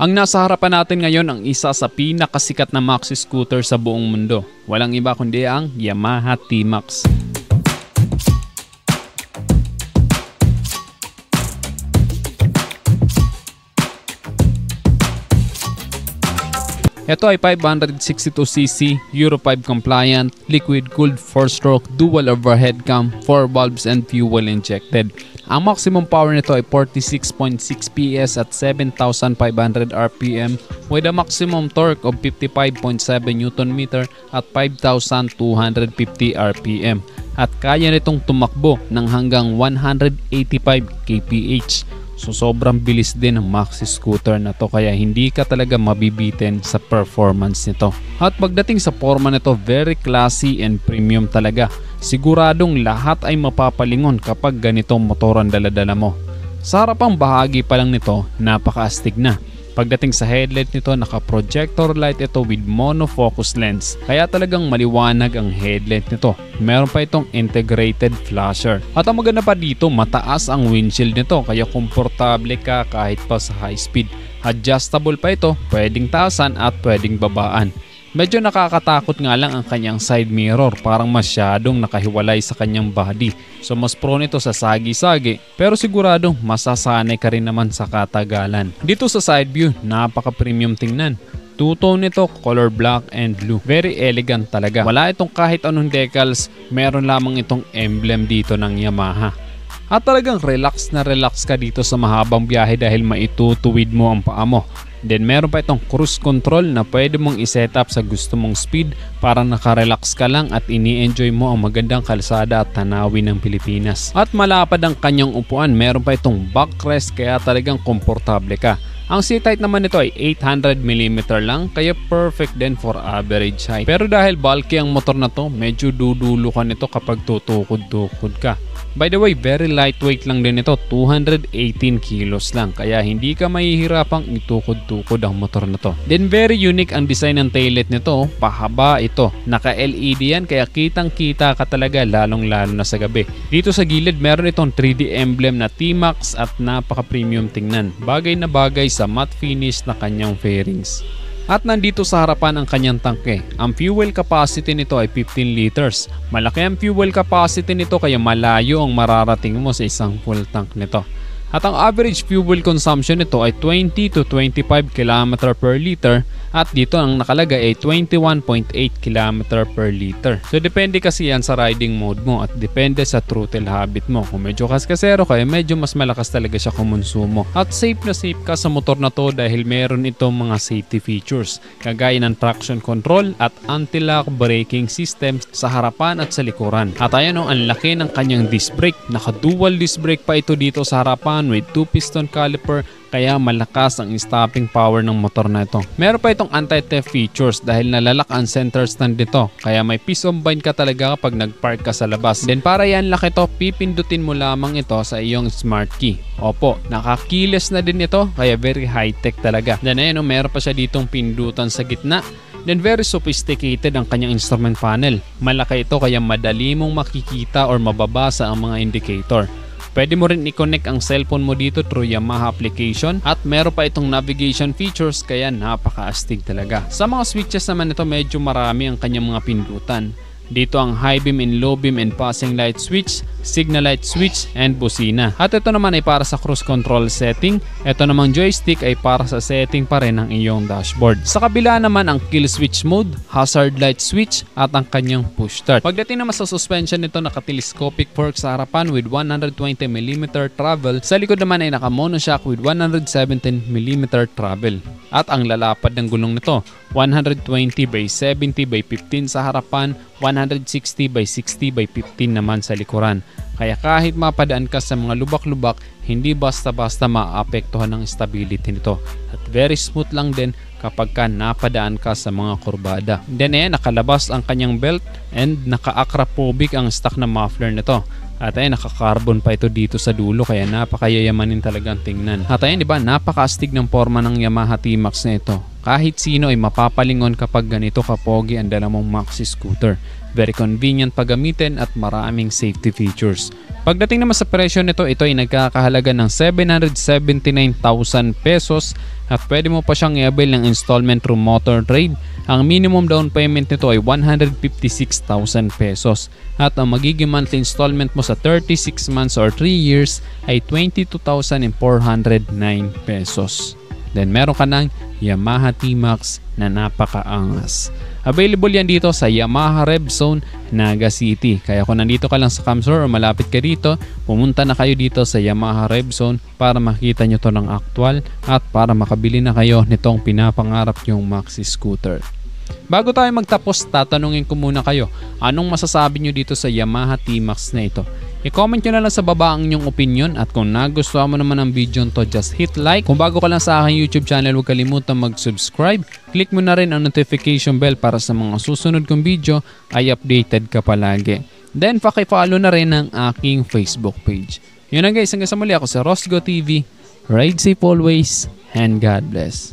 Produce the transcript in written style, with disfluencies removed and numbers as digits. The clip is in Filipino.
Ang nasa harapan natin ngayon ang isa sa pinakasikat na maxi scooter sa buong mundo. Walang iba kundi ang Yamaha T-Max. Ito ay 562cc, Euro 5 compliant, liquid-cooled 4-stroke, dual overhead cam, 4 valves and fuel injected. Ang maximum power nito ay 46.6 PS at 7,500 RPM with a maximum torque of 55.7 Nm at 5,250 RPM. At kaya nitong tumakbo ng hanggang 185 kph. So sobrang bilis din ng maxi scooter na to kaya hindi ka talaga mabibitin sa performance nito. At pagdating sa forma nito, very classy and premium talaga. Siguradong lahat ay mapapalingon kapag ganitong motor ang daladala mo. Sa harapang bahagi pa lang nito, napaka-astig na. Pagdating sa headlight nito, naka-projector light ito with monofocus lens. Kaya talagang maliwanag ang headlight nito. Meron pa itong integrated flasher. At ang maganda pa dito, mataas ang windshield nito kaya komportable ka kahit pa sa high speed. Adjustable pa ito, pwedeng taasan at pwedeng babaan. Medyo nakakatakot nga lang ang kanyang side mirror, parang masyadong nakahiwalay sa kanyang body. So mas prone ito sa sagi-sagi pero siguradong masasanay ka rin naman sa katagalan. Dito sa side view, napaka-premium tingnan. Two-tone nito, color black and blue. Very elegant talaga. Wala itong kahit anong decals, meron lamang itong emblem dito ng Yamaha. At talagang relax na relax ka dito sa mahabang biyahe dahil maitutuwid mo ang paa mo. Then meron pa itong cruise control na pwede mong iset up sa gusto mong speed para nakarelax ka lang at ini-enjoy mo ang magandang kalsada at tanawin ng Pilipinas. At malapad ang kanyang upuan, meron pa itong backrest kaya talagang komportable ka. Ang seat height naman nito ay 800mm lang kaya perfect din for average height. Pero dahil bulky ang motor na to, medyo dudulo ka nito kapag tutukod-tukod ka. By the way, very lightweight lang din ito, 218 kilos lang kaya hindi ka mahihirapang itukod-tukod ang motor na to. Then very unique ang design ng taillight nito, pahaba ito. Naka-LED yan kaya kitang-kita ka talaga lalong-lalo na sa gabi. Dito sa gilid meron itong 3D emblem na T-Max at napaka-premium tingnan. Bagay na bagay sa matte finish na kanyang fairings. At nandito sa harapan ang kanyang tangke. Ang fuel capacity nito ay 15 liters. Malaki ang fuel capacity nito kaya malayo ang mararating mo sa isang full tank nito. At ang average fuel consumption nito ay 20 to 25 km per liter at dito ang nakalagay ay 21.8 km per liter. So depende kasi yan sa riding mode mo at depende sa throttle habit mo. Kung medyo kaskasero ka, medyo mas malakas talaga siya kumonsumo. At safe na safe ka sa motor na to dahil meron itong mga safety features kagaya ng traction control at anti-lock braking system sa harapan at sa likuran. At ayan ang laki ng kanyang disc brake. Naka-dual disc brake pa ito dito sa harapan with 2-piston caliper kaya malakas ang stopping power ng motor na ito. Meron pa itong anti-theft features dahil nalalak ang center stand nito kaya may peace of mind ka talaga kapag nag-park ka sa labas. Then para yan laki ito, pipindutin mo lamang ito sa iyong smart key. Opo, nakakeyless na din ito kaya very high-tech talaga. Then ayan, meron pa siya ditong pindutan sa gitna. Then very sophisticated ang kanyang instrument panel. Malaki ito kaya madali mong makikita or mababasa ang mga indicator. Pwede mo rin i-connect ang cellphone mo dito through Yamaha application at meron pa itong navigation features kaya napaka-astig talaga. Sa mga switches naman ito medyo marami ang kanyang mga pindutan. Dito ang high beam and low beam and passing light switch, signal light switch, and busina. At ito naman ay para sa cruise control setting. Ito namang joystick ay para sa setting pa rin ng iyong dashboard. Sa kabila naman ang kill switch mode, hazard light switch, at ang kanyang push start. Pagdating naman sa suspension nito, naka-telescopic fork sa harapan with 120mm travel. Sa likod naman ay naka-monoshock with 117mm travel. At ang lalapad ng gulong nito, 120/70/15 sa harapan, 160/60/15 naman sa likuran. Kaya kahit mapadaan ka sa mga lubak-lubak, hindi basta-basta maapektuhan ng stability nito. At very smooth lang din kapag ka napadaan ka sa mga kurbada. Then nakalabas ang kanyang belt and naka-acropobic ang stock na muffler nito. At ayun, naka-carbon pa ito dito sa dulo kaya napakayayamanin talagang tingnan. At ayun, diba, napaka-astig ng forma ng Yamaha T-Max na ito. Kahit sino ay mapapalingon kapag ganito kapogi ang dala mong maxi scooter. Very convenient paggamitin at maraming safety features. Pagdating naman sa presyo nito, ito ay nagkakahalaga ng 779,000 pesos at pwede mo pa siyang i-avail ng installment through Motor Trade. Ang minimum down payment nito ay 156,000 pesos at ang magiging monthly installment mo sa 36 months or 3 years ay 22,409 pesos. Then meron ka ng Yamaha T-Max na napakaangas. Available yan dito sa Yamaha Rev Zone, Naga City. Kaya kung nandito ka lang sa Camsor o malapit ka dito, pumunta na kayo dito sa Yamaha Rev Zone para makita nyo to ng aktual at para makabili na kayo nitong pinapangarap yung maxi scooter. Bago tayo magtapos, tatanungin ko muna kayo, anong masasabi nyo dito sa Yamaha T-Max na ito? I-comment nyo na lang sa baba ang inyong opinion at kung nagustuhan mo naman ang video to, just hit like. Kung bago ka lang sa aking YouTube channel, huwag kalimutan mag-subscribe. Click mo na rin ang notification bell para sa mga susunod kong video ay updated ka palagi. Then paki-follow na rin ang aking Facebook page. Yun na guys, hanggang sa muli, ako sa Rosgo TV. Ride safe always and God bless.